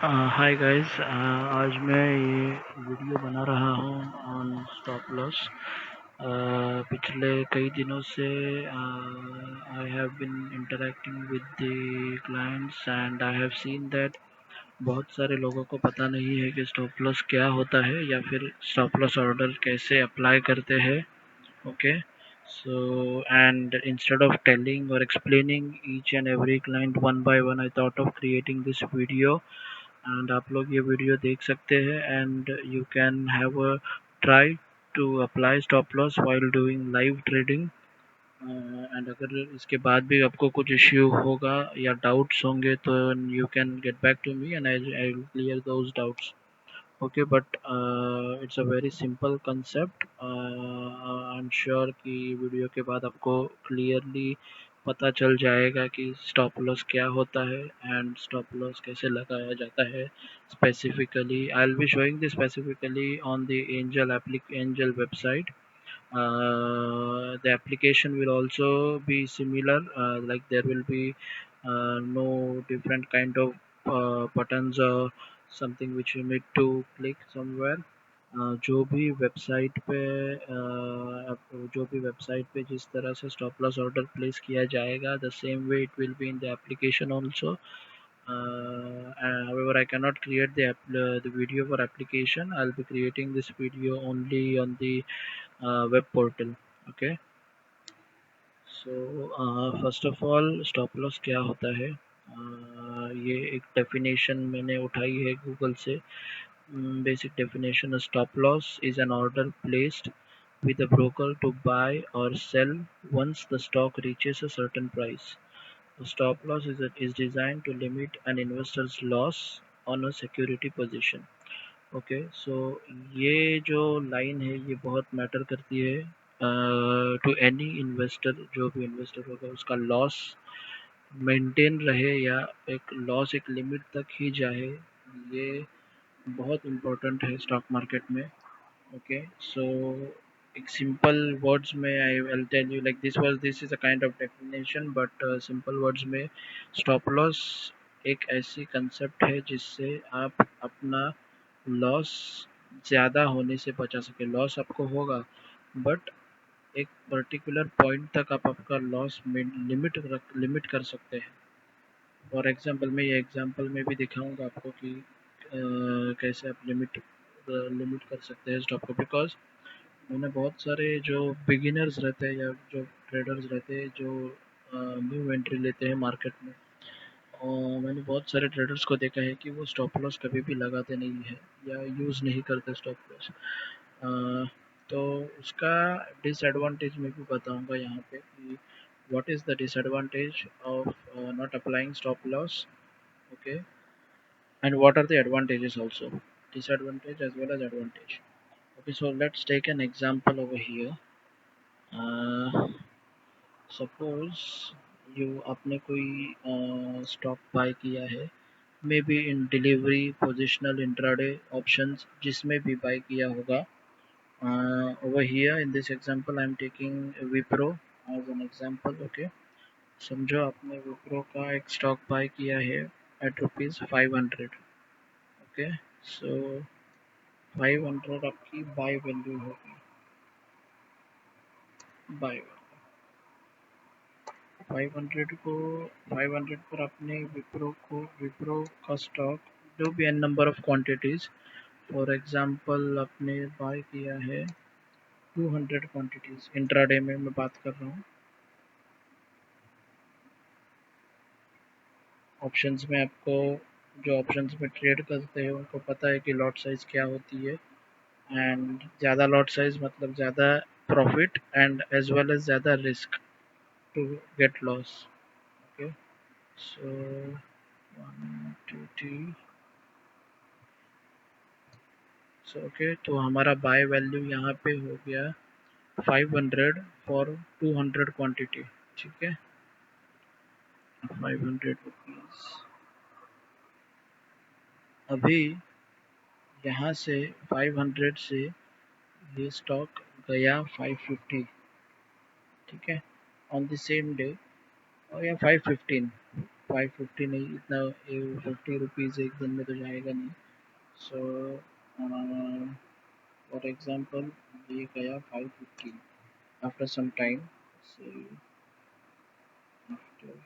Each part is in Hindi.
हाय गाइस, आज मैं ये वीडियो बना रहा हूँ ऑन स्टॉप लॉस। पिछले कई दिनों से I have been interacting with the clients and I have seen that बहुत सारे लोगों को पता नहीं है कि स्टॉप लॉस क्या होता है या फिर स्टॉप लॉस ऑर्डर कैसे अप्लाई करते हैं। Okay, so and instead of telling or explaining each and every client one by one, I thought of creating this video and आप लोग ये वीडियो देख सकते हैं and you can have a try to apply stop loss while doing live trading. And अगर इसके बाद भी आपको कुछ इश्यू होगा या डाउट्स होंगे तो you can get back to me and I will clear those doubts. Okay, but it's a very simple concept. I am sure कि वीडियो के बाद आपको क्लियरली पता चल जाएगा कि स्टॉप लॉस क्या होता है एंड स्टॉप लॉस कैसे लगाया जाता है। Specifically I will be showing this specifically on the angel website. The application will also be similar, like there will be no different kind of buttons or something which you need to click somewhere. जो भी वेबसाइट पे जिस तरह से स्टॉप लॉस ऑर्डर प्लेस किया जाएगा, the same way it will be in the application also. However, I cannot create the video for application. I'll be creating this video only on the web portal. Okay, so first of all, stop loss क्या होता है? ये एक डेफिनेशन मैंने उठाई है गूगल से. Basic definition: a stop loss is an order placed with a broker to buy or sell once the stock reaches a certain price. A stop loss is designed to limit an investor's loss on a security position. Okay, so ये जो लाइन है ये बहुत मैटर करती है टू एनी इन्वेस्टर. जो भी इन्वेस्टर होगा उसका लॉस मेंटेन रहे या एक लिमिट तक ही जाए, ये बहुत इम्पोर्टेंट है स्टॉक मार्केट में. ओके, सो एक सिंपल वर्ड्स में I will tell you like this is a kind of definition, but simple words में स्टॉप लॉस एक ऐसी कंसेप्ट है जिससे आप अपना लॉस ज़्यादा होने से बचा सके. लॉस आपको होगा बट एक पर्टिकुलर पॉइंट तक आप आपका लॉस लिमिट कर सकते हैं. फॉर एग्जांपल मैं ये एग्जांपल में भी दिखाऊंगा आपको कि कैसे आप लिमिट कर सकते हैं स्टॉक को. बिकॉज मैंने बहुत सारे जो बिगिनर्स रहते हैं या जो ट्रेडर्स रहते हैं जो न्यू एंट्री लेते हैं मार्केट में, मैंने बहुत सारे ट्रेडर्स को देखा है कि वो स्टॉप लॉस कभी भी लगाते नहीं है या यूज़ नहीं करते स्टॉप लॉस. तो उसका डिसएडवांटेज मैं भी बताऊंगा यहाँ पे कि what is the disadvantage of not applying stop loss. Okay, and what are the advantages also, disadvantage as well as advantage. Okay, so let's take an example over here. Suppose you आपने कोई स्टॉक बाय किया है, maybe in delivery, positional, intraday, options, जिसमें भी बाय किया होगा. Over here in this example I am taking Wipro as an example. Okay, समझो आपने विप्रो का एक स्टॉक बाय किया है एट ₹500. ओके, सो 500 आपकी बाय वैल्यू होगी. बाय 500 पर आपने विप्रो का स्टॉक जो भी n number of quantities, for example आपने बाय किया है 200 क्वांटिटीज. इंट्राडे में मैं बात कर रहा हूँ. ऑप्शंस में आपको, जो ऑप्शंस में ट्रेड करते हैं उनको पता है कि लॉट साइज क्या होती है. एंड ज़्यादा लॉट साइज मतलब ज़्यादा profit and as well as ज़्यादा risk to get loss. Okay, so 1 2 3. So okay, तो हमारा बाय वैल्यू यहाँ पे हो गया 500 फॉर 200 क्वांटिटी. ठीक है, 500 रुपीज़. अभी यहाँ से 500 से ये स्टॉक गया 550. ठीक है, ऑन द सेम डे, और या 515 550 नहीं, इतना 50 रुपीज़ एक दिन में तो जाएगा नहीं। सो फॉर एग्जांपल ये गया 550 आफ्टर सम टाइम, से after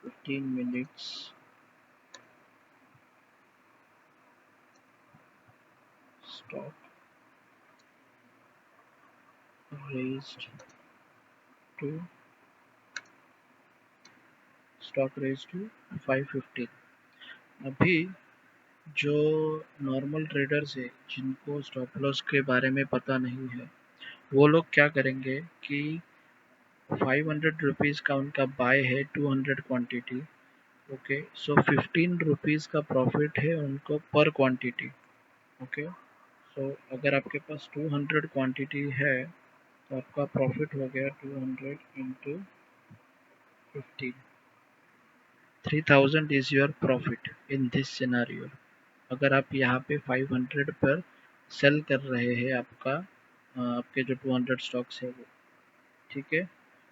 15 minutes stock raised to stock raised to 550। अभी जो नॉर्मल ट्रेडर्स है जिनको स्टॉप लॉस के बारे में पता नहीं है, वो लोग क्या करेंगे कि 500 रुपीज़ का उनका बाय है 200 क्वांटिटी। ओके, सो 15 रुपीज़ का प्रॉफिट है उनको पर क्वांटिटी। ओके, सो अगर आपके पास 200 क्वांटिटी है तो आपका प्रॉफिट हो गया 200 into 15, 3000 is your profit in this scenario. अगर आप यहाँ पे 500 पर सेल कर रहे हैं आपके जो 200 स्टॉक्स है वो, ठीक है।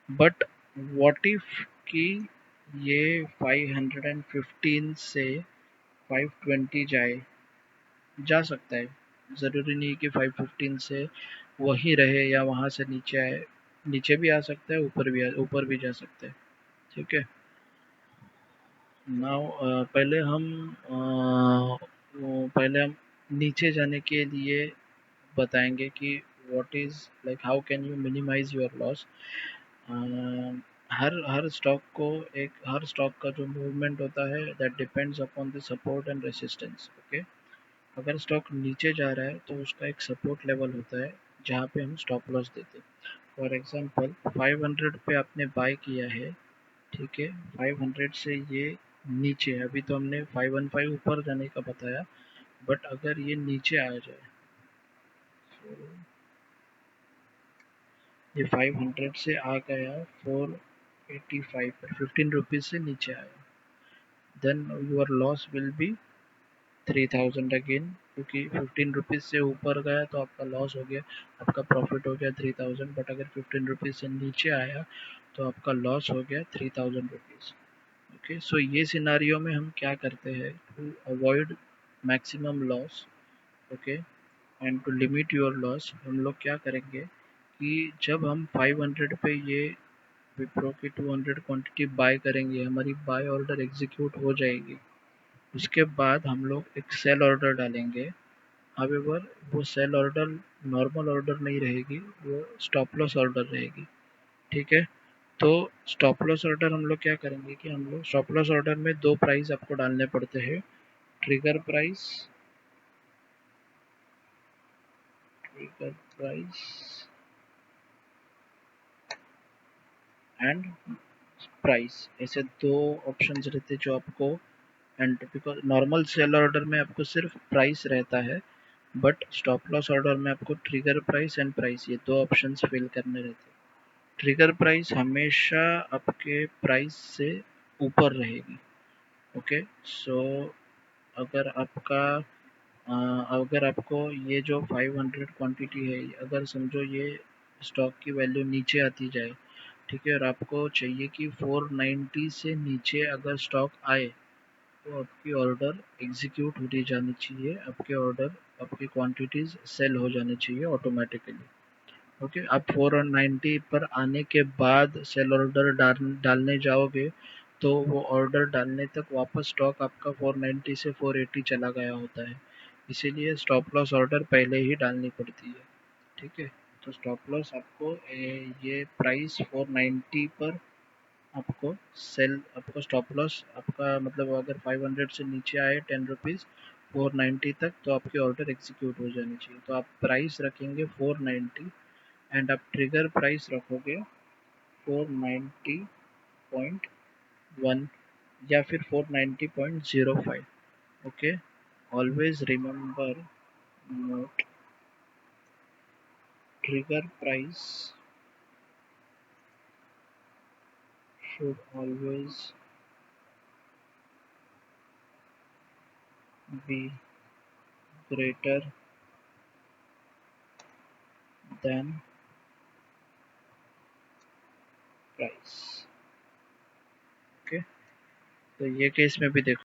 बट व्हाट इफ कि ये 515 से 520 जा सकता है, ज़रूरी नहीं कि 515 से वही रहे या वहाँ से नीचे आए, नीचे भी आ सकता है, ऊपर भी जा सकता है, ठीक है। नाउ पहले हम नीचे जाने के लिए बताएंगे कि what is like how can you minimize your loss. हर स्टॉक का जो मूवमेंट होता है that depends upon the support and resistance. Okay, अगर स्टॉक नीचे जा रहा है तो उसका एक सपोर्ट लेवल होता है जहाँ पे हम स्टॉप लॉस देते हैं। फॉर एग्जांपल 500 पे आपने बाय किया है, ठीक है, 500 से ये नीचे, अभी तो हमने 515 ऊपर जाने का बताया, बट अगर ये नीचे आ जाए, तो ये 500 से आ गया 485 पर, 15 रुपीज़ से नीचे आया, then your loss will be 3000 again, क्योंकि 15 रुपीज़ से ऊपर गया तो आपका लॉस हो गया, आपका प्रॉफिट हो गया 3000। बट अगर 15 रुपीज़ से नीचे आया तो आपका लॉस हो गया 3000 रुपीज़। ओके, सो ये सिनारियो में हम क्या करते हैं to avoid maximum loss, okay, and to limit your loss, हम लोग क्या करेंगे कि जब हम 500 पे ये विप्रो की 200 क्वांटिटी बाय करेंगे, हमारी बाय ऑर्डर एग्जीक्यूट हो जाएगी, उसके बाद हम लोग एक सेल ऑर्डर डालेंगे। हावेवर वो सेल ऑर्डर नॉर्मल ऑर्डर नहीं रहेगी, वो स्टॉप लॉस ऑर्डर रहेगी, ठीक है। तो स्टॉप लॉस ऑर्डर हम लोग क्या करेंगे कि हम लोग स्टॉप लॉस ऑर्डर में दो प्राइस आपको डालने पड़ते हैं, trigger price, trigger price and price, ऐसे दो ऑप्शंस रहते हैं जो आपको, and because normal sell order में आपको सिर्फ प्राइस रहता है, बट स्टॉप लॉस ऑर्डर में आपको ट्रिगर प्राइस एंड प्राइस, ये दो ऑप्शंस फिल करने रहते हैं। ट्रिगर प्राइस हमेशा आपके प्राइस से ऊपर रहेगी। ओके, सो अगर आपका अगर आपको ये जो 500 क्वांटिटी है, अगर समझो ये स्टॉक की वैल्यू नीचे आती जाए, ठीक है, और आपको चाहिए कि 490 से नीचे अगर स्टॉक आए तो आपकी ऑर्डर एग्जीक्यूट होती जानी चाहिए, आपके ऑर्डर, आपकी क्वांटिटीज सेल हो जानी चाहिए ऑटोमेटिकली। ओके, आप 490 पर आने के बाद सेल ऑर्डर डालने जाओगे तो वो ऑर्डर डालने तक वापस स्टॉक आपका 490 से 480 चला गया होता है, इसीलिए स्टॉप लॉस ऑर्डर पहले ही डालनी पड़ती है, ठीक है। तो स्टॉप लॉस आपको ये प्राइस 490 पर आपको स्टॉप लॉस आपका मतलब अगर 500 से नीचे आए 10 रुपीज़ 490 तक तो आपकी ऑर्डर एग्जीक्यूट हो जानी चाहिए, तो आप प्राइस रखेंगे 490 एंड आप ट्रिगर प्राइस रखोगे 490.1 या फिर 490.05। Okay, always remember, note, trigger price should always be greater than price। Okay, तो ये केस में भी देखो